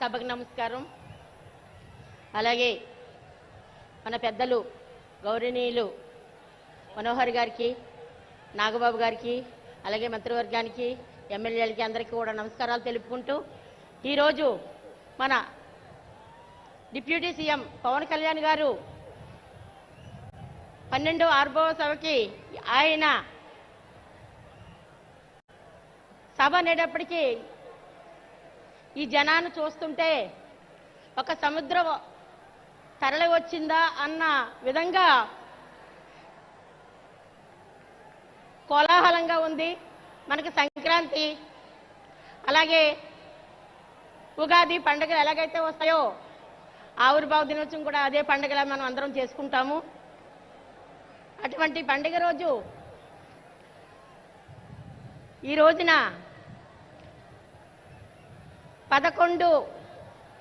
సభకు నమస్కారం. అలాగే మన పెద్దలు గౌరవనీయులు మనోహర్ గారికి, నాగబాబు గారికి, అలాగే మంత్రివర్గానికి, ఎమ్మెల్యేలకి అందరికీ కూడా నమస్కారాలు తెలుపుకుంటూ ఈరోజు మన డిప్యూటీ సీఎం పవన్ కళ్యాణ్ గారు 12వ ఆర్బవ సభకి ఆయన సభ అనేటప్పటికీ ఈ జనాన్ని చూస్తుంటే ఒక సముద్రం తరలి వచ్చిందా అన్న విధంగా కోలాహలంగా ఉంది. మనకి సంక్రాంతి అలాగే ఉగాది పండుగలు ఎలాగైతే వస్తాయో ఆవిర్భావ దినోత్సవం కూడా అదే పండుగలా మనం అందరం చేసుకుంటాము. అటువంటి పండుగ రోజు ఈ రోజున 11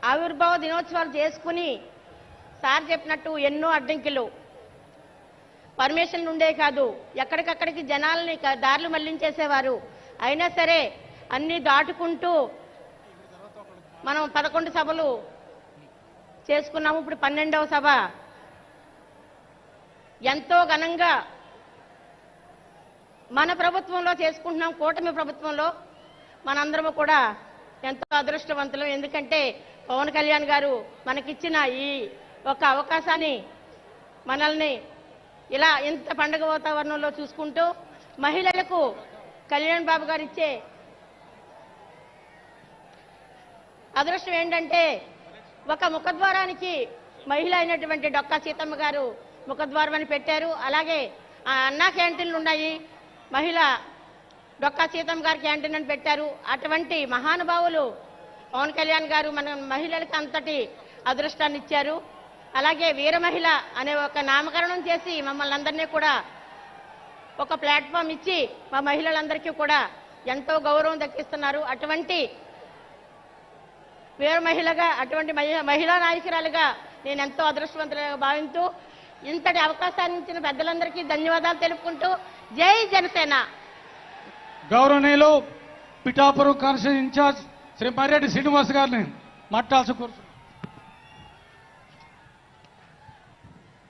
ఆవిర్భావ దినోత్సవాలు చేసుకుని సార్ చెప్పినట్టు ఎన్నో అడ్డంకులు, పర్మిషన్లు ఉండే కాదు, ఎక్కడికక్కడికి జనాలని దారులు మళ్లించేసేవారు. అయినా సరే అన్ని దాటుకుంటూ మనం 11 సభలు చేసుకున్నాము. ఇప్పుడు 12వ సభ ఎంతో ఘనంగా మన ప్రభుత్వంలో చేసుకుంటున్నాం. కూటమి ప్రభుత్వంలో మనందరము కూడా ఎంతో అదృష్టవంతులు. ఎందుకంటే పవన్ కళ్యాణ్ గారు మనకిచ్చిన ఈ ఒక అవకాశాన్ని మనల్ని ఇలా ఇంత పండుగ వాతావరణంలో చూసుకుంటూ మహిళలకు కళ్యాణ్ బాబు గారు ఇచ్చే అదృష్టం ఏంటంటే ఒక ముఖద్వారానికి మహిళ అయినటువంటి డొక్కా సీతమ్మ గారు ముఖద్వారం అని పెట్టారు. అలాగే అన్నా క్యాంటీన్లు ఉన్నాయి, మహిళ డొక్కా సీతమ్మ గారి క్యాంటీన్ అని పెట్టారు. అటువంటి మహానుభావులు పవన్ కళ్యాణ్ గారు మన మహిళలకు అంతటి అదృష్టాన్ని ఇచ్చారు. అలాగే వీర మహిళ అనే ఒక నామకరణం చేసి మమ్మల్ని అందరినీ కూడా ఒక ప్లాట్ఫామ్ ఇచ్చి మా మహిళలందరికీ కూడా ఎంతో గౌరవం దక్కిస్తున్నారు. అటువంటి వీర మహిళగా, అటువంటి మహిళా నాయకురాలుగా నేను ఎంతో అదృష్టవంతులుగా భావిస్తూ ఇంతటి అవకాశాన్ని ఇచ్చిన పెద్దలందరికీ ధన్యవాదాలు తెలుపుకుంటూ జై జనసేన. గౌరవనీయులు పిఠాపురం కాన్స్టిట్యూన్సీ ఇన్ఛార్జ్ శ్రీ మర్రెడ్డి శ్రీనివాస్ గారిని మాట్లాడాల్సి కోరుతున్నాను.